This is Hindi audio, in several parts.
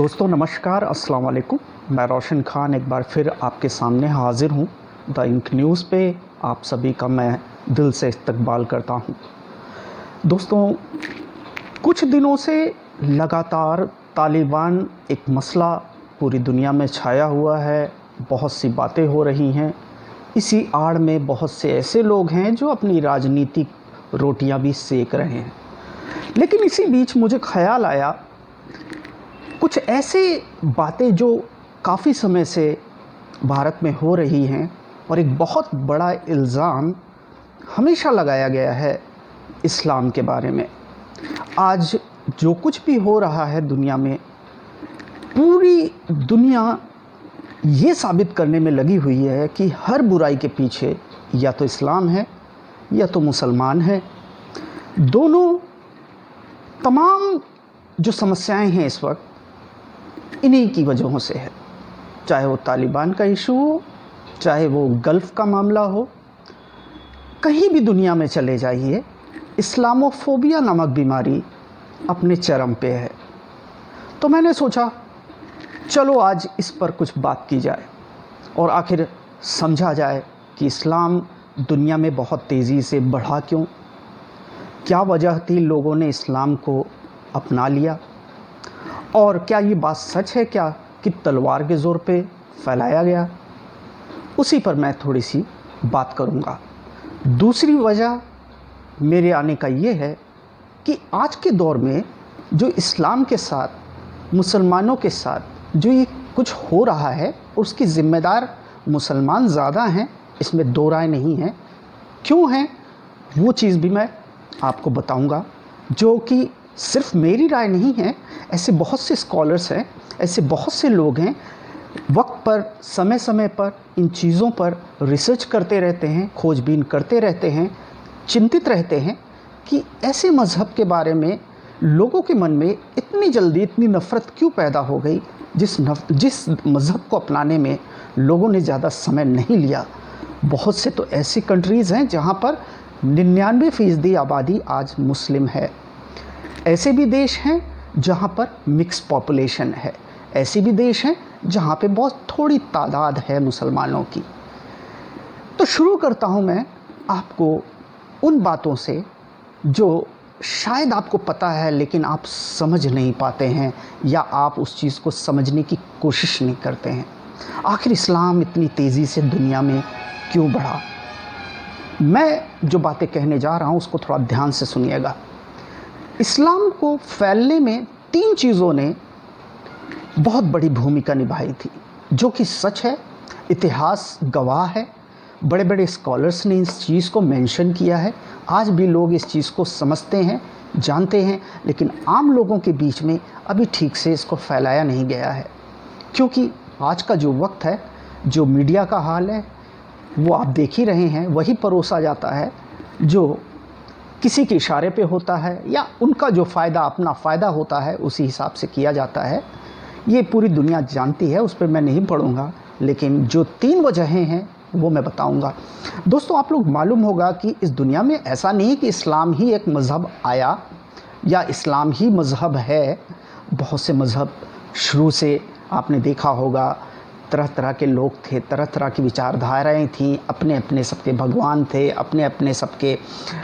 दोस्तों नमस्कार, अस्सलाम वालेकुम। मैं रोशन खान एक बार फिर आपके सामने हाज़िर हूँ। द इंक न्यूज़ पे आप सभी का मैं दिल से इस्तकबाल करता हूँ। दोस्तों, कुछ दिनों से लगातार तालिबान एक मसला पूरी दुनिया में छाया हुआ है। बहुत सी बातें हो रही हैं। इसी आड़ में बहुत से ऐसे लोग हैं जो अपनी राजनीतिक रोटियां भी सेक रहे हैं। लेकिन इसी बीच मुझे ख़याल आया, कुछ ऐसे बातें जो काफ़ी समय से भारत में हो रही हैं और एक बहुत बड़ा इल्ज़ाम हमेशा लगाया गया है इस्लाम के बारे में। आज जो कुछ भी हो रहा है दुनिया में, पूरी दुनिया ये साबित करने में लगी हुई है कि हर बुराई के पीछे या तो इस्लाम है या तो मुसलमान है। दोनों तमाम जो समस्याएं हैं इस वक्त इन्हीं की वजहों से है। चाहे वो तालिबान का इशू हो, चाहे वो गल्फ़ का मामला हो, कहीं भी दुनिया में चले जाइए, इस्लामोफोबिया नामक बीमारी अपने चरम पे है। तो मैंने सोचा चलो आज इस पर कुछ बात की जाए और आखिर समझा जाए कि इस्लाम दुनिया में बहुत तेज़ी से बढ़ा क्यों, क्या वजह थी लोगों ने इस्लाम को अपना लिया, और क्या ये बात सच है क्या कि तलवार के ज़ोर पे फैलाया गया। उसी पर मैं थोड़ी सी बात करूँगा। दूसरी वजह मेरे आने का ये है कि आज के दौर में जो इस्लाम के साथ, मुसलमानों के साथ जो ये कुछ हो रहा है, उसकी ज़िम्मेदार मुसलमान ज़्यादा हैं, इसमें दो राय नहीं है। क्यों हैं वो चीज़ भी मैं आपको बताऊँगा, जो कि सिर्फ मेरी राय नहीं है। ऐसे बहुत से स्कॉलर्स हैं, ऐसे बहुत से लोग हैं, वक्त पर, समय समय पर इन चीज़ों पर रिसर्च करते रहते हैं, खोजबीन करते रहते हैं, चिंतित रहते हैं कि ऐसे मज़हब के बारे में लोगों के मन में इतनी जल्दी इतनी नफ़रत क्यों पैदा हो गई, जिस मज़हब को अपनाने में लोगों ने ज़्यादा समय नहीं लिया। बहुत से तो ऐसी कंट्रीज़ हैं जहाँ पर 99% आबादी आज मुस्लिम है। ऐसे भी देश हैं जहाँ पर मिक्स पॉपुलेशन है। ऐसे भी देश हैं जहाँ पे बहुत थोड़ी तादाद है मुसलमानों की। तो शुरू करता हूँ मैं आपको उन बातों से जो शायद आपको पता है लेकिन आप समझ नहीं पाते हैं, या आप उस चीज़ को समझने की कोशिश नहीं करते हैं। आखिर इस्लाम इतनी तेज़ी से दुनिया में क्यों बढ़ा। मैं जो बातें कहने जा रहा हूँ उसको थोड़ा ध्यान से सुनिएगा। इस्लाम को फैलने में 3 चीज़ों ने बहुत बड़ी भूमिका निभाई थी, जो कि सच है, इतिहास गवाह है। बड़े बड़े स्कॉलर्स ने इस चीज़ को मेंशन किया है। आज भी लोग इस चीज़ को समझते हैं, जानते हैं, लेकिन आम लोगों के बीच में अभी ठीक से इसको फैलाया नहीं गया है। क्योंकि आज का जो वक्त है, जो मीडिया का हाल है, वो आप देख ही रहे हैं, वही परोसा जाता है जो किसी के इशारे पे होता है, या उनका जो फ़ायदा, अपना फ़ायदा होता है, उसी हिसाब से किया जाता है। ये पूरी दुनिया जानती है, उस पर मैं नहीं पढ़ूँगा, लेकिन जो 3 वजहें हैं वो मैं बताऊँगा। दोस्तों, आप लोग मालूम होगा कि इस दुनिया में ऐसा नहीं कि इस्लाम ही एक मज़हब आया या इस्लाम ही मज़हब है। बहुत से मज़हब शुरू से आपने देखा होगा, तरह तरह के लोग थे, तरह तरह की विचारधाराएं थीं, अपने अपने सबके भगवान थे, अपने अपने सबके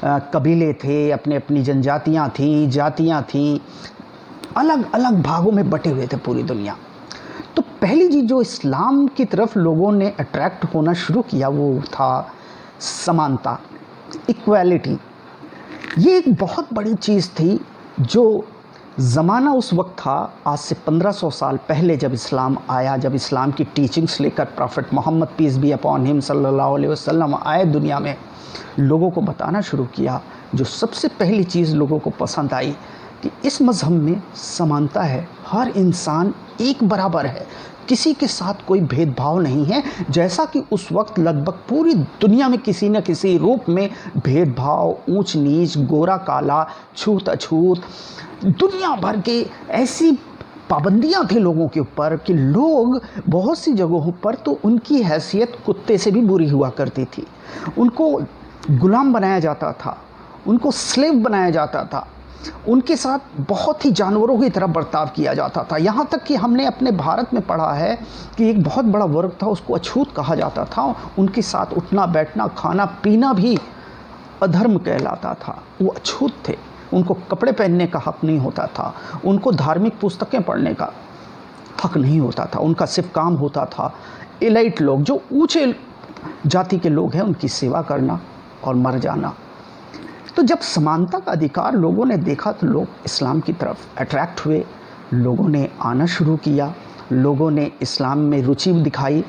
कबीले थे, अपने अपनी जनजातियां थीं, जातियां थीं, अलग अलग भागों में बटे हुए थे पूरी दुनिया। तो पहली चीज़ जो इस्लाम की तरफ लोगों ने अट्रैक्ट होना शुरू किया वो था समानता, इक्वालिटी। ये एक बहुत बड़ी चीज़ थी। जो ज़माना उस वक्त था, आज से 1500 साल पहले जब इस्लाम आया, जब इस्लाम की टीचिंग्स लेकर prophet Muhammad peace be upon him सल्लल्लाहु अलैहि वसल्लम आए दुनिया में, लोगों को बताना शुरू किया, जो सबसे पहली चीज़ लोगों को पसंद आई कि इस मज़हब में समानता है, हर इंसान एक बराबर है, किसी के साथ कोई भेदभाव नहीं है। जैसा कि उस वक्त लगभग पूरी दुनिया में किसी न किसी रूप में भेदभाव, ऊंच नीच, गोरा काला, छूत अछूत, दुनिया भर के ऐसी पाबंदियां थी लोगों के ऊपर कि लोग बहुत सी जगहों पर तो उनकी हैसियत कुत्ते से भी बुरी हुआ करती थी। उनको गुलाम बनाया जाता था, उनको स्लेव बनाया जाता था। उनके साथ बहुत ही जानवरों की तरह बर्ताव किया जाता था। यहाँ तक कि हमने अपने भारत में पढ़ा है कि एक बहुत बड़ा वर्ग था, उसको अछूत कहा जाता था। उनके साथ उठना बैठना खाना पीना भी अधर्म कहलाता था। वो अछूत थे, उनको कपड़े पहनने का हक नहीं होता था, उनको धार्मिक पुस्तकें पढ़ने का हक नहीं होता था। उनका सिर्फ काम होता था एलाइट लोग, जो ऊंचे जाति के लोग हैं, उनकी सेवा करना और मर जाना। तो जब समानता का अधिकार लोगों ने देखा तो लोग इस्लाम की तरफ अट्रैक्ट हुए, लोगों ने आना शुरू किया, लोगों ने इस्लाम में रुचि दिखाई।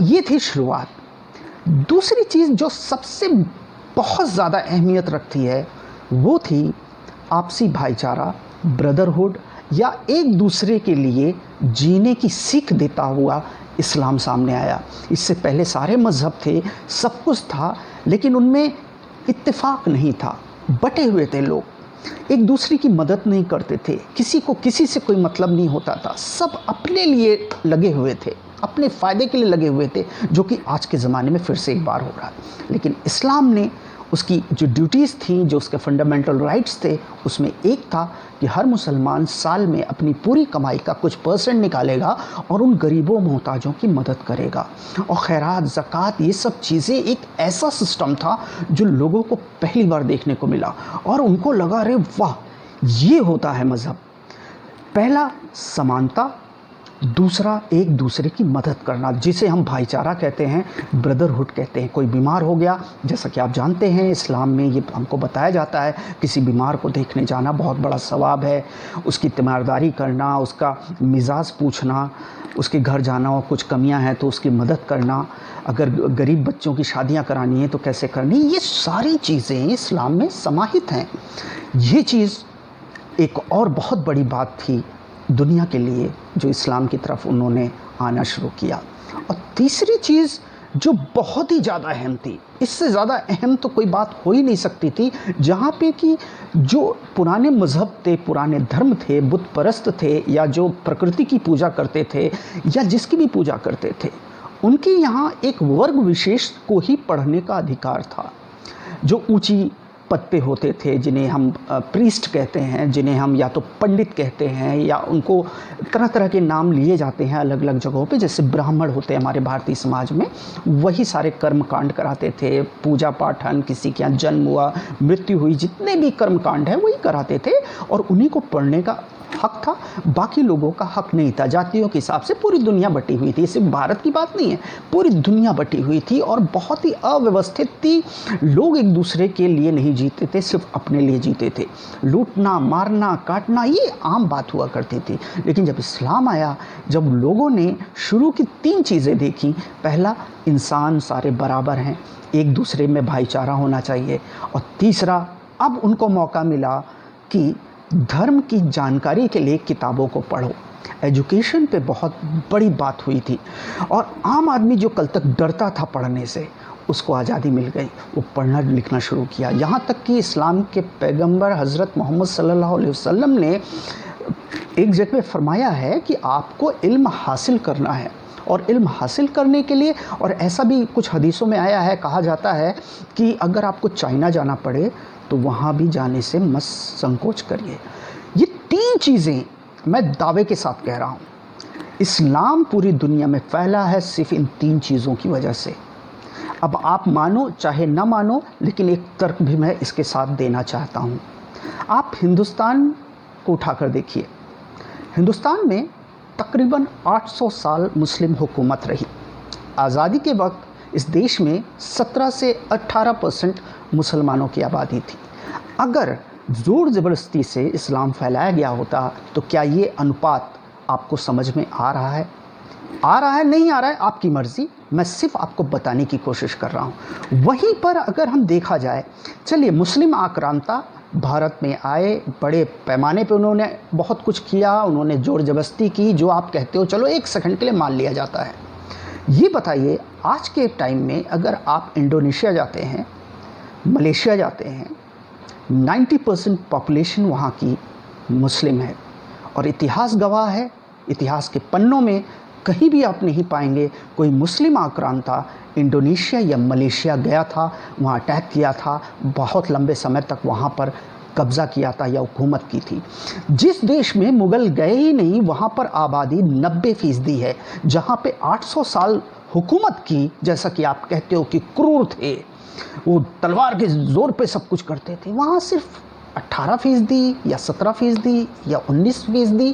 ये थी शुरुआत। दूसरी चीज़ जो सबसे बहुत ज़्यादा अहमियत रखती है वो थी आपसी भाईचारा, ब्रदरहुड, या एक दूसरे के लिए जीने की सीख देता हुआ इस्लाम सामने आया। इससे पहले सारे मज़हब थे, सब कुछ था, लेकिन उनमें इत्तेफाक नहीं था, बटे हुए थे लोग, एक दूसरे की मदद नहीं करते थे, किसी को किसी से कोई मतलब नहीं होता था, सब अपने लिए लगे हुए थे, अपने फ़ायदे के लिए लगे हुए थे, जो कि आज के ज़माने में फिर से एक बार हो रहा है। लेकिन इस्लाम ने उसकी जो ड्यूटीज़ थी, जो उसके फंडामेंटल राइट्स थे, उसमें एक था कि हर मुसलमान साल में अपनी पूरी कमाई का कुछ परसेंट निकालेगा और उन गरीबों मोहताजों की मदद करेगा। और खैरात, ज़कात, ये सब चीज़ें एक ऐसा सिस्टम था जो लोगों को पहली बार देखने को मिला और उनको लगा, अरे वाह, ये होता है मज़हब। पहला समानता, दूसरा एक दूसरे की मदद करना, जिसे हम भाईचारा कहते हैं, ब्रदरहुड कहते हैं। कोई बीमार हो गया, जैसा कि आप जानते हैं इस्लाम में ये हमको बताया जाता है, किसी बीमार को देखने जाना बहुत बड़ा सवाब है, उसकी तीमारदारी करना, उसका मिजाज पूछना, उसके घर जाना और कुछ कमियां हैं तो उसकी मदद करना, अगर गरीब बच्चों की शादियां करानी है तो कैसे करनी, ये सारी चीज़ें इस्लाम में समाहित हैं। ये चीज़ एक और बहुत बड़ी बात थी दुनिया के लिए, जो इस्लाम की तरफ उन्होंने आना शुरू किया। और तीसरी चीज़ जो बहुत ही ज़्यादा अहम थी, इससे ज़्यादा अहम तो कोई बात हो ही नहीं सकती थी, जहाँ पे कि जो पुराने मज़हब थे, पुराने धर्म थे, बुत परस्त थे, या जो प्रकृति की पूजा करते थे या जिसकी भी पूजा करते थे, उनके यहाँ एक वर्ग विशेष को ही पढ़ने का अधिकार था, जो ऊंची पद पे होते थे, जिन्हें हम प्रीस्ट कहते हैं, जिन्हें हम या तो पंडित कहते हैं, या उनको तरह तरह के नाम लिए जाते हैं अलग अलग जगहों पे। जैसे ब्राह्मण होते हैं हमारे भारतीय समाज में, वही सारे कर्म कांड कराते थे, पूजा पाठन, किसी के यहाँ जन्म हुआ, मृत्यु हुई, जितने भी कर्म कांड हैं वही कराते थे, और उन्हीं को पढ़ने का हक था, बाकी लोगों का हक नहीं था। जातियों के हिसाब से पूरी दुनिया बटी हुई थी, सिर्फ भारत की बात नहीं है, पूरी दुनिया बटी हुई थी और बहुत ही अव्यवस्थित थी। लोग एक दूसरे के लिए नहीं जीते थे, सिर्फ अपने लिए जीते थे। लूटना, मारना, काटना, ये आम बात हुआ करती थी। लेकिन जब इस्लाम आया, जब लोगों ने शुरू की 3 चीज़ें देखी, पहला, इंसान सारे बराबर हैं, एक दूसरे में भाईचारा होना चाहिए, और तीसरा, अब उनको मौका मिला कि धर्म की जानकारी के लिए किताबों को पढ़ो। एजुकेशन पे बहुत बड़ी बात हुई थी, और आम आदमी जो कल तक डरता था पढ़ने से, उसको आज़ादी मिल गई, वो पढ़ना लिखना शुरू किया। यहाँ तक कि इस्लाम के पैगंबर हज़रत मोहम्मद सल्लल्लाहु अलैहि वसल्लम ने एक जगह फरमाया है कि आपको इल्म हासिल करना है, और इल्म हासिल करने के लिए, और ऐसा भी कुछ हदीसों में आया है, कहा जाता है कि अगर आपको चाइना जाना पड़े तो वहाँ भी जाने से मत संकोच करिए। ये 3 चीज़ें मैं दावे के साथ कह रहा हूँ, इस्लाम पूरी दुनिया में फैला है सिर्फ इन 3 चीज़ों की वजह से। अब आप मानो चाहे ना मानो, लेकिन एक तर्क भी मैं इसके साथ देना चाहता हूँ। आप हिंदुस्तान को उठाकर देखिए, हिंदुस्तान में तकरीबन 800 साल मुस्लिम हुकूमत रही। आज़ादी के वक्त इस देश में 17 से 18% मुसलमानों की आबादी थी। अगर ज़ोर ज़बरदस्ती से इस्लाम फैलाया गया होता तो क्या ये अनुपात आपको समझ में आ रहा है? नहीं आ रहा है, आपकी मर्ज़ी, मैं सिर्फ आपको बताने की कोशिश कर रहा हूँ। वहीं पर अगर हम देखा जाए, चलिए मुस्लिम आक्रांता भारत में आए, बड़े पैमाने पे उन्होंने बहुत कुछ किया, उन्होंने ज़ोर ज़बरदस्ती की, जो आप कहते हो चलो 1 सेकंड के लिए मान लिया जाता है। ये बताइए, आज के टाइम में अगर आप इंडोनेशिया जाते हैं, मलेशिया जाते हैं, 90% पॉपुलेशन वहाँ की मुस्लिम है, और इतिहास गवाह है, इतिहास के पन्नों में कहीं भी आप नहीं पाएंगे कोई मुस्लिम आक्रांता इंडोनेशिया या मलेशिया गया था, वहाँ अटैक किया था, बहुत लंबे समय तक वहाँ पर कब्ज़ा किया था या हुकूमत की थी। जिस देश में मुग़ल गए ही नहीं वहाँ पर आबादी 90% है। जहाँ पे 800 साल हुकूमत की, जैसा कि आप कहते हो कि क्रूर थे, वो तलवार के ज़ोर पे सब कुछ करते थे, वहाँ सिर्फ 18% या 17% या 19%।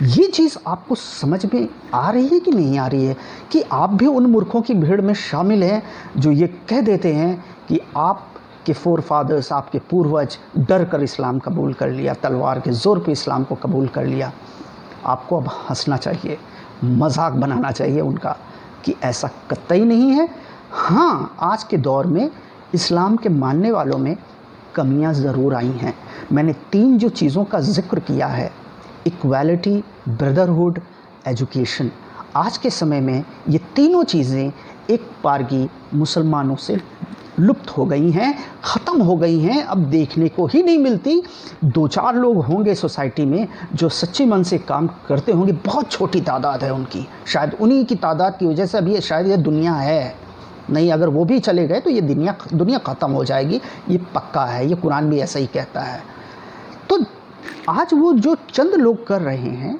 ये चीज़ आपको समझ में आ रही है कि नहीं आ रही है कि आप भी उन मूर्खों की भीड़ में शामिल हैं जो ये कह देते हैं कि आपके फोर फादर्स, आपके पूर्वज डर कर इस्लाम कबूल कर लिया, तलवार के ज़ोर पे इस्लाम को कबूल कर लिया। आपको अब हंसना चाहिए, मजाक बनाना चाहिए उनका कि ऐसा कतई नहीं है। हाँ, आज के दौर में इस्लाम के मानने वालों में कमियां ज़रूर आई हैं। मैंने 3 जो चीज़ों का ज़िक्र किया है, इक्वालिटी, ब्रदरहुड, एजुकेशन, आज के समय में ये तीनों चीज़ें एक बारगी मुसलमानों से लुप्त हो गई हैं, ख़त्म हो गई हैं, अब देखने को ही नहीं मिलती। 2-4 लोग होंगे सोसाइटी में जो सच्चे मन से काम करते होंगे, बहुत छोटी तादाद है उनकी। शायद उन्हीं की तादाद की वजह से अभी शायद ये दुनिया है, नहीं अगर वो भी चले गए तो ये दुनिया ख़त्म हो जाएगी, ये पक्का है, ये कुरान भी ऐसा ही कहता है। तो आज वो जो चंद लोग कर रहे हैं,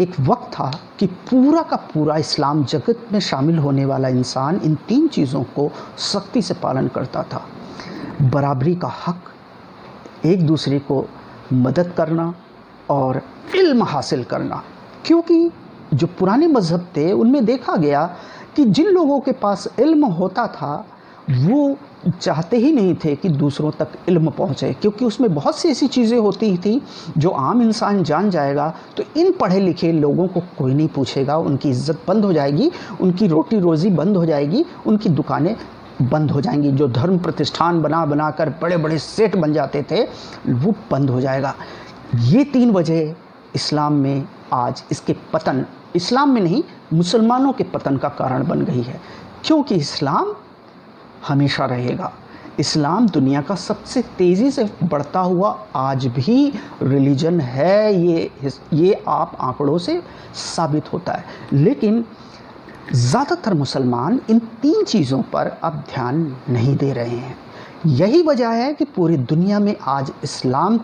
एक वक्त था कि पूरा का पूरा इस्लाम जगत में शामिल होने वाला इंसान इन 3 चीज़ों को सख्ती से पालन करता था। बराबरी का हक, एक दूसरे को मदद करना और इल्म हासिल करना। क्योंकि जो पुराने मज़हब थे उनमें देखा गया कि जिन लोगों के पास इल्म होता था वो चाहते ही नहीं थे कि दूसरों तक इल्म पहुँचे, क्योंकि उसमें बहुत सी ऐसी चीज़ें होती थी जो आम इंसान जान जाएगा तो इन पढ़े लिखे लोगों को कोई नहीं पूछेगा, उनकी इज्जत बंद हो जाएगी, उनकी रोटी रोज़ी बंद हो जाएगी, उनकी दुकानें बंद हो जाएंगी। जो धर्म प्रतिष्ठान बना कर बड़े बड़े सेठ बन जाते थे वो बंद हो जाएगा। ये 3 वजह इस्लाम में आज इसके पतन, इस्लाम में नहीं मुसलमानों के पतन का कारण बन गई है। क्योंकि इस्लाम हमेशा रहेगा। इस्लाम दुनिया का सबसे तेज़ी से बढ़ता हुआ आज भी रिलीजन है, ये आप आंकड़ों से साबित होता है। लेकिन ज़्यादातर मुसलमान इन 3 चीज़ों पर अब ध्यान नहीं दे रहे हैं। यही वजह है कि पूरी दुनिया में आज इस्लाम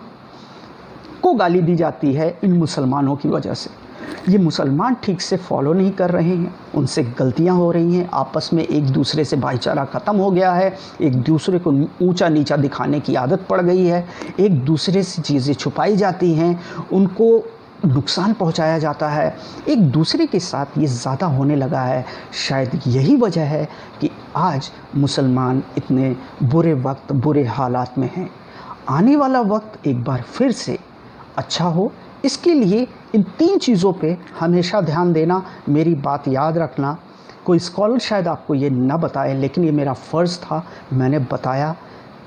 को गाली दी जाती है इन मुसलमानों की वजह से। ये मुसलमान ठीक से फॉलो नहीं कर रहे हैं, उनसे गलतियां हो रही हैं, आपस में एक दूसरे से भाईचारा ख़त्म हो गया है, एक दूसरे को ऊंचा नीचा दिखाने की आदत पड़ गई है, एक दूसरे से चीज़ें छुपाई जाती हैं, उनको नुकसान पहुंचाया जाता है, एक दूसरे के साथ ये ज़्यादा होने लगा है। शायद यही वजह है कि आज मुसलमान इतने बुरे वक्त, बुरे हालात में हैं। आने वाला वक्त एक बार फिर से अच्छा हो, इसके लिए इन 3 चीज़ों पे हमेशा ध्यान देना। मेरी बात याद रखना। कोई स्कॉलर शायद आपको ये ना बताए, लेकिन ये मेरा फ़र्ज़ था, मैंने बताया।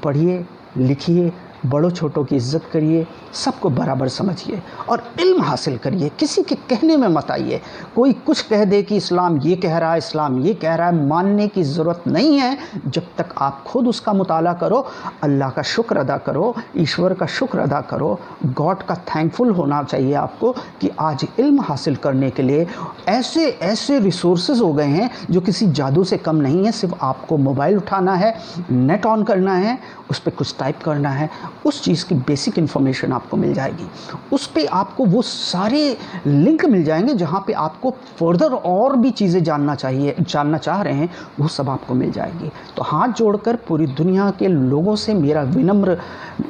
पढ़िए, लिखिए, बड़ों छोटों की इज़्ज़त करिए, सबको बराबर समझिए और इल्म हासिल करिए। किसी के कहने में मत आइए। कोई कुछ कह दे कि इस्लाम ये कह रहा है, इस्लाम ये कह रहा है, मानने की ज़रूरत नहीं है जब तक आप खुद उसका मुताला करो, अल्लाह का शुक्र अदा करो, ईश्वर का शुक्र अदा करो, गॉड का थैंकफुल होना चाहिए आपको कि आज इल्म हासिल करने के लिए ऐसे ऐसे रिसोर्सेज हो गए हैं जो किसी जादू से कम नहीं है। सिर्फ आपको मोबाइल उठाना है, नेट ऑन करना है, उस पर कुछ टाइप करना है, उस चीज़ की बेसिक इन्फॉर्मेशन आपको मिल जाएगी। उस पे आपको वो सारे लिंक मिल जाएंगे जहाँ पे आपको फर्दर और भी चीज़ें जानना चाह रहे हैं, वो सब आपको मिल जाएगी। तो हाथ जोड़कर पूरी दुनिया के लोगों से मेरा विनम्र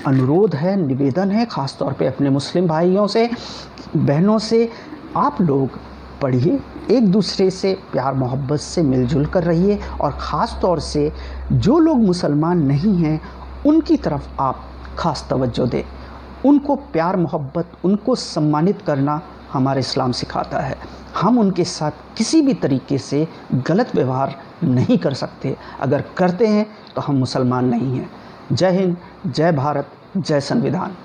अनुरोध है, निवेदन है, ख़ास तौर पे अपने मुस्लिम भाइयों से, बहनों से, आप लोग पढ़िए, एक दूसरे से प्यार मोहब्बत से मिलजुल कर रहिए और ख़ास तौर से जो लोग मुसलमान नहीं हैं उनकी तरफ आप ख़ास तवज्जो दें। उनको प्यार मोहब्बत, उनको सम्मानित करना हमारा इस्लाम सिखाता है। हम उनके साथ किसी भी तरीके से गलत व्यवहार नहीं कर सकते। अगर करते हैं तो हम मुसलमान नहीं हैं। जय हिंद, जय भारत, जय संविधान।